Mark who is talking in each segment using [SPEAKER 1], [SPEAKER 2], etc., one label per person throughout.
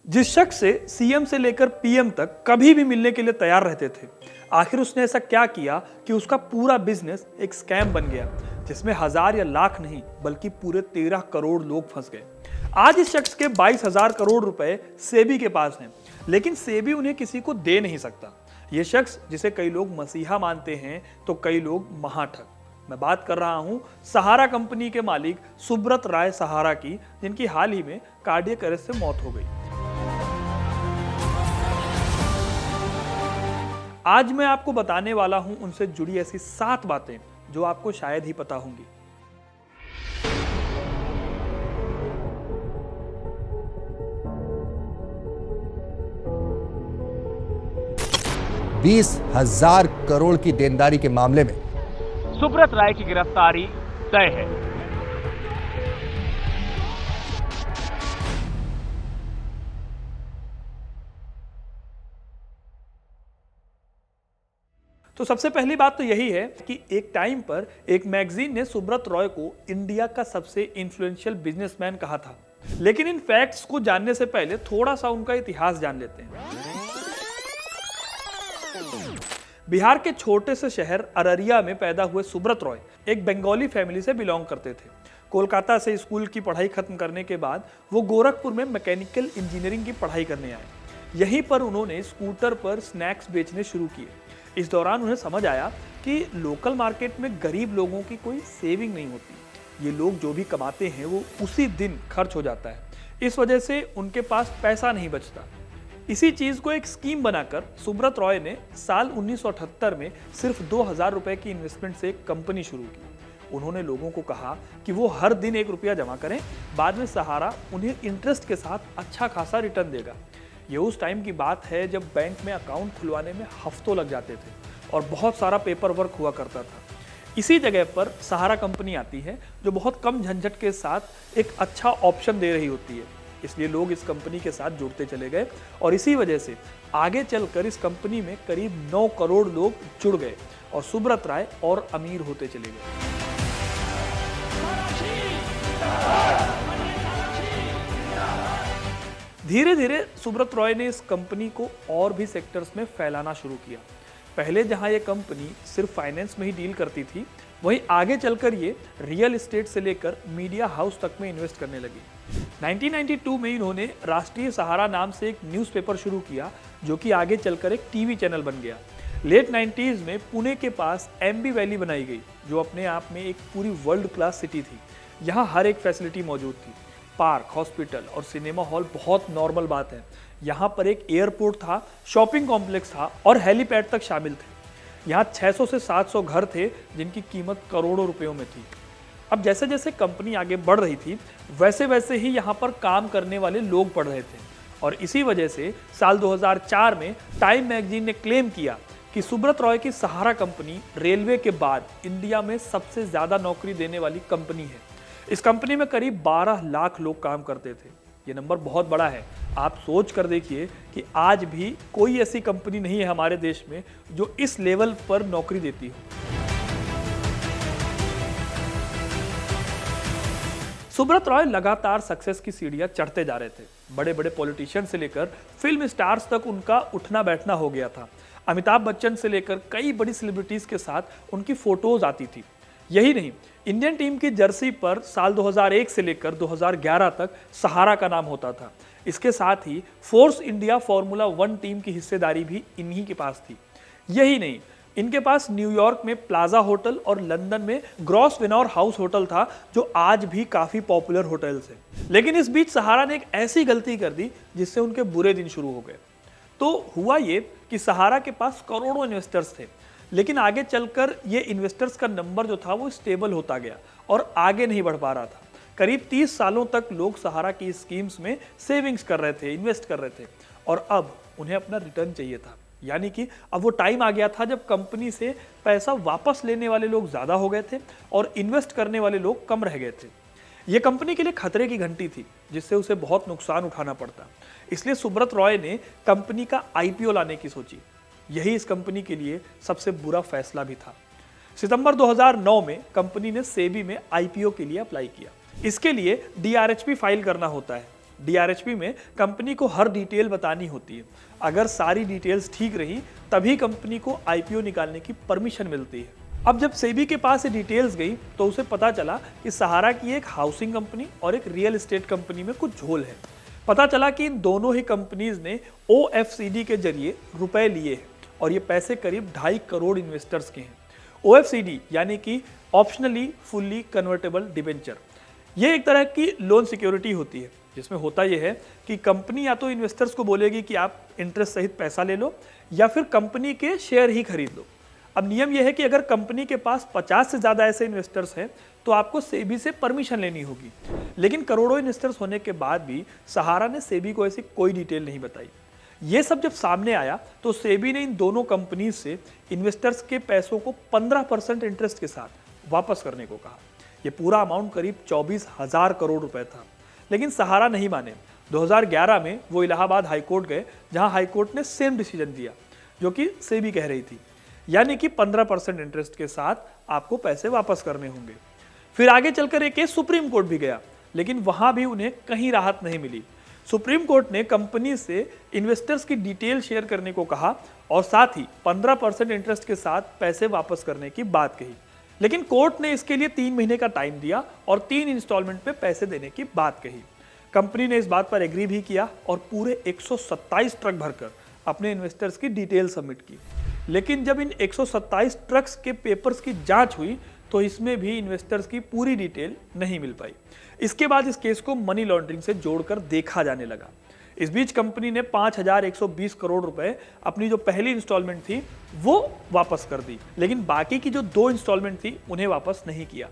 [SPEAKER 1] जिस शख्स से सीएम से लेकर पीएम तक कभी भी मिलने के लिए तैयार रहते थे, आखिर उसने ऐसा क्या किया कि उसका पूरा बिजनेस एक स्कैम बन गया, जिसमें हजार या लाख नहीं बल्कि पूरे 13 करोड़ लोग फंस गए। आज इस शख्स के 22,000 करोड़ रुपए सेबी के पास हैं, लेकिन सेबी उन्हें किसी को दे नहीं सकता। ये शख्स जिसे कई लोग मसीहा मानते हैं तो कई लोग महाठग। मैं बात कर रहा हूं सहारा कंपनी के मालिक सुब्रत राय सहारा की, जिनकी हाल ही में कार्डियक अरेस्ट से मौत हो गई। आज मैं आपको बताने वाला हूं उनसे जुड़ी ऐसी 7 बातें जो आपको शायद ही पता होंगी।
[SPEAKER 2] 20,000 करोड़ की देनदारी के मामले में
[SPEAKER 3] सुब्रत राय की गिरफ्तारी तय है।
[SPEAKER 1] तो सबसे पहली बात तो यही है कि एक टाइम पर एक मैगजीन ने सुब्रत रॉय को इंडिया का सबसे इन्फ्लुएंशियल बिजनेसमैन कहा था। लेकिन इन फैक्ट्स को जानने से पहले थोड़ा सा उनका इतिहास जान लेते हैं। बिहार के छोटे से शहर अररिया में पैदा हुए सुब्रत रॉय एक बंगाली फैमिली से बिलोंग करते थे। कोलकाता से स्कूल की पढ़ाई खत्म करने के बाद वो गोरखपुर में मैकेनिकल इंजीनियरिंग की पढ़ाई करने आए। यहीं पर उन्होंने स्कूटर पर स्नैक्स बेचने शुरू किए। इस दौरान उन्हें समझ आया कि लोकल मार्केट में गरीब लोगों की कोई सेविंग नहीं होती। ये लोग जो भी कमाते हैं वो उसी दिन खर्च हो जाता है। इस वजह से उनके पास पैसा नहीं बचता। इसी चीज को एक स्कीम बनाकर सुब्रत रॉय ने साल 1978 में सिर्फ 2,000 रुपए की इन्वेस्टमेंट से एक कंपनी शुरू की। उन्होंने लोगों को कहा कि वो हर दिन 1 रुपया जमा करें, बाद में सहारा उन्हें इंटरेस्ट के साथ अच्छा खासा रिटर्न देगा। ये उस टाइम की बात है जब बैंक में अकाउंट खुलवाने में हफ्तों लग जाते थे और बहुत सारा पेपर वर्क हुआ करता था। इसी जगह पर सहारा कंपनी आती है जो बहुत कम झंझट के साथ एक अच्छा ऑप्शन दे रही होती है। इसलिए लोग इस कंपनी के साथ जुड़ते चले गए और इसी वजह से आगे चलकर इस कंपनी में करीब 9 करोड़ लोग जुड़ गए और सुब्रत राय और अमीर होते चले गए। धीरे धीरे सुब्रत रॉय ने इस कंपनी को और भी सेक्टर्स में फैलाना शुरू किया। पहले जहां ये कंपनी सिर्फ फाइनेंस में ही डील करती थी, वहीं आगे चलकर ये रियल एस्टेट से लेकर मीडिया हाउस तक में इन्वेस्ट करने लगी। 1992 में इन्होंने राष्ट्रीय सहारा नाम से एक न्यूज़पेपर शुरू किया, जो कि आगे चलकर एक टीवी चैनल बन गया। लेट 90s में पुणे के पास एमबी वैली बनाई गई, जो अपने आप में एक पूरी वर्ल्ड क्लास सिटी थी। यहाँ हर एक फैसिलिटी मौजूद थी। पार्क, हॉस्पिटल और सिनेमा हॉल बहुत नॉर्मल बात है। यहाँ पर एक एयरपोर्ट था, शॉपिंग कॉम्प्लेक्स था और हेलीपैड तक शामिल थे। यहाँ 600 से 700 घर थे जिनकी कीमत करोड़ों रुपयों में थी। अब जैसे जैसे कंपनी आगे बढ़ रही थी, वैसे वैसे ही यहाँ पर काम करने वाले लोग बढ़ रहे थे और इसी वजह से साल 2004 में टाइम मैगजीन ने क्लेम किया कि सुब्रत रॉय की सहारा कंपनी रेलवे के बाद इंडिया में सबसे ज्यादा नौकरी देने वाली कंपनी है। इस कंपनी में करीब 12 लाख लोग काम करते थे। ये नंबर बहुत बड़ा है। आप सोच कर देखिए कि आज भी कोई ऐसी कंपनी नहीं है हमारे देश में जो इस लेवल पर नौकरी देती हो। सुब्रत रॉय लगातार सक्सेस की सीढ़ियां चढ़ते जा रहे थे। बड़े बड़े पॉलिटिशियन से लेकर फिल्म स्टार्स तक उनका उठना बैठना हो गया था। अमिताभ बच्चन से लेकर कई बड़ी सेलिब्रिटीज के साथ उनकी फोटोज आती थी। यही नहीं, इंडियन टीम की जर्सी पर साल 2001 से लेकर 2011 तक सहारा का नाम होता था। इसके साथ ही फोर्स इंडिया फॉर्मूला 1 टीम की हिस्सेदारी भी इन्हीं के पास थी। यही नहीं, इनके पास न्यूयॉर्क में प्लाजा होटल और लंदन में ग्रॉसवेनर हाउस होटल था, जो आज भी काफी पॉपुलर होटल्स हैं। लेकिन इस बीच सहारा ने एक ऐसी गलती कर दी जिससे उनके बुरे दिन शुरू हो गए। तो हुआ ये कि सहारा के पास करोड़ों इन्वेस्टर्स थे, लेकिन आगे चलकर ये इन्वेस्टर्स का नंबर जो था वो स्टेबल होता गया और आगे नहीं बढ़ पा रहा था। करीब 30 सालों तक लोग सहारा की स्कीम्स में सेविंग्स कर रहे थे, इन्वेस्ट कर रहे थे और अब उन्हें अपना रिटर्न चाहिए था। यानी कि अब वो टाइम आ गया था जब कंपनी से पैसा वापस लेने वाले लोग ज्यादा हो गए थे और इन्वेस्ट करने वाले लोग कम रह गए थे। ये कंपनी के लिए खतरे की घंटी थी, जिससे उसे बहुत नुकसान उठाना पड़ता। इसलिए सुब्रत रॉय ने कंपनी का आईपीओ लाने की सोची। यही इस कंपनी के लिए सबसे बुरा फैसला भी था। सितंबर 2009 में कंपनी ने सेबी में आईपीओ के लिए अप्लाई किया। इसके लिए डीआरएचपी फाइल करना होता है। DRHP में कंपनी को हर डिटेल बतानी होती है। अगर सारी डिटेल्स ठीक रही तभी कंपनी को IPO निकालने की परमिशन मिलती है। अब जब सेबी के पास ये डिटेल्स गई तो उसे पता चला कि सहारा की एक हाउसिंग कंपनी और एक रियल एस्टेट कंपनी में कुछ झोल है। पता चला कि इन दोनों ही कंपनीज ने OFCD के जरिए रुपए लिए हैं और ये पैसे करीब 2.5 करोड़ इन्वेस्टर्स के हैं। OFCD यानी कि ऑप्शनली फुल्ली कन्वर्टेबल डिबेंचर, ये एक तरह की लोन सिक्योरिटी होती है जिसमें होता यह है कि कंपनी या तो इन्वेस्टर्स को बोलेगी कि आप इंटरेस्ट सहित पैसा ले लो या फिर कंपनी के शेयर ही खरीद लो। अब नियम यह है कि अगर कंपनी के पास 50 से ज़्यादा ऐसे इन्वेस्टर्स हैं तो आपको सेबी से परमिशन लेनी होगी। लेकिन करोड़ों इन्वेस्टर्स होने के बाद भी सहारा ने सेबी को ऐसी कोई डिटेल नहीं बताई। ये सब जब सामने आया तो सेबी ने इन दोनों कंपनीज से इन्वेस्टर्स के पैसों को 15% इंटरेस्ट के साथ वापस करने को कहा। ये पूरा अमाउंट करीब 24,000 करोड़ रुपए था। लेकिन सहारा नहीं माने। 2011 में वो इलाहाबाद हाईकोर्ट गए जहां हाईकोर्ट ने सेम डिसीजन दिया जो कि सेबी कह रही थी, यानी कि 15% इंटरेस्ट के साथ आपको पैसे वापस करने होंगे। फिर आगे चलकर एक केस सुप्रीम कोर्ट भी गया, लेकिन वहां भी उन्हें कहीं राहत नहीं मिली। सुप्रीम कोर्ट ने कंपनी से इन्वेस्टर्स की डिटेल शेयर करने को कहा और साथ ही 15% इंटरेस्ट के साथ पैसे वापस करने की बात कही। लेकिन कोर्ट ने इसके लिए 3 महीने का टाइम दिया और 3 इंस्टॉलमेंट पे पैसे देने की बात कही। कंपनी ने इस बात पर एग्री भी किया और पूरे 127 ट्रक भरकर अपने इन्वेस्टर्स की डिटेल सबमिट की। लेकिन जब इन 127 ट्रक्स के पेपर्स की जांच हुई तो इसमें भी इन्वेस्टर्स की पूरी डिटेल नहीं मिल पाई। इसके बाद इस केस को मनी लॉन्ड्रिंग से जोड़कर देखा जाने लगा। इस बीच कंपनी ने 5,120 करोड़ रुपए अपनी जो पहली इंस्टॉलमेंट थी वो वापस कर दी, लेकिन बाकी की जो 2 इंस्टॉलमेंट थी उन्हें वापस नहीं किया।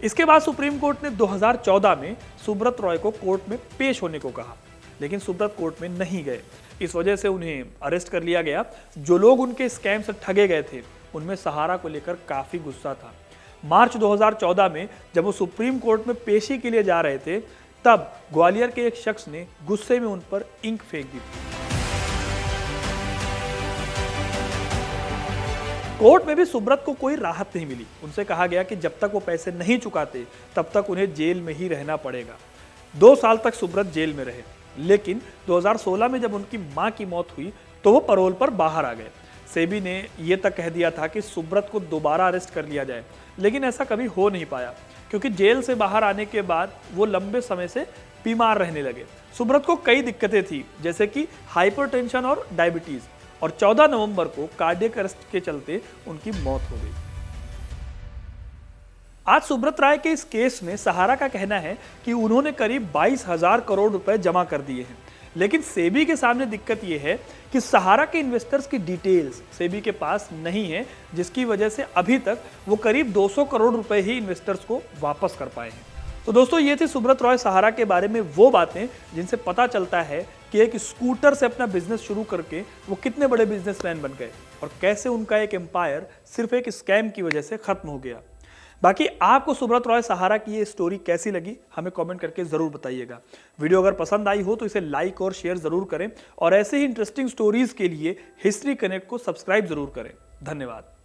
[SPEAKER 1] इसके बाद सुप्रीम कोर्ट ने 2014 में सुब्रत रॉय को कोर्ट में पेश होने को कहा, लेकिन सुब्रत कोर्ट में नहीं गए। इस वजह से उन्हें अरेस्ट कर लिया गया। जो लोग उनके स्कैम से ठगे गए थे उनमें सहारा को लेकर काफी गुस्सा था। मार्च 2014 में जब वो सुप्रीम कोर्ट में पेशी के लिए जा रहे थे तब ग्वालियर के एक शख्स ने गुस्से में उन पर इंक फेंक दी थी। कोर्ट में भी सुब्रत को कोई राहत नहीं मिली। उनसे कहा गया कि जब तक वो पैसे नहीं चुकाते तब तक उन्हें जेल में ही रहना पड़ेगा। 2 साल तक सुब्रत जेल में रहे, लेकिन 2016 में जब उनकी मां की मौत हुई तो वो पैरोल पर बाहर आ गए। सेबी ने यह तक कह दिया था कि सुब्रत को दोबारा अरेस्ट कर लिया जाए, लेकिन ऐसा कभी हो नहीं पाया क्योंकि जेल से बाहर आने के बाद वो लंबे समय से बीमार रहने लगे। सुब्रत को कई दिक्कतें थी जैसे कि हाइपरटेंशन और डायबिटीज, और 14 नवंबर को कार्डियक अरेस्ट के चलते उनकी मौत हो गई। आज सुब्रत राय के इस केस में सहारा का कहना है कि उन्होंने करीब 22,000 करोड़ रुपए जमा कर दिए हैं, लेकिन सेबी के सामने दिक्कत यह है कि सहारा के इन्वेस्टर्स की डिटेल्स सेबी के पास नहीं है, जिसकी वजह से अभी तक वो करीब 200 करोड़ रुपए ही इन्वेस्टर्स को वापस कर पाए हैं। तो दोस्तों, ये थी सुब्रत रॉय सहारा के बारे में वो बातें जिनसे पता चलता है कि एक स्कूटर से अपना बिजनेस शुरू करके वो कितने बड़े बिजनेसमैन बन गए और कैसे उनका एक एम्पायर सिर्फ एक स्कैम की वजह से खत्म हो गया। बाकी आपको सुब्रत रॉय सहारा की ये स्टोरी कैसी लगी हमें कमेंट करके जरूर बताइएगा। वीडियो अगर पसंद आई हो तो इसे लाइक और शेयर जरूर करें और ऐसे ही इंटरेस्टिंग स्टोरीज के लिए हिस्ट्री कनेक्ट को सब्सक्राइब जरूर करें। धन्यवाद।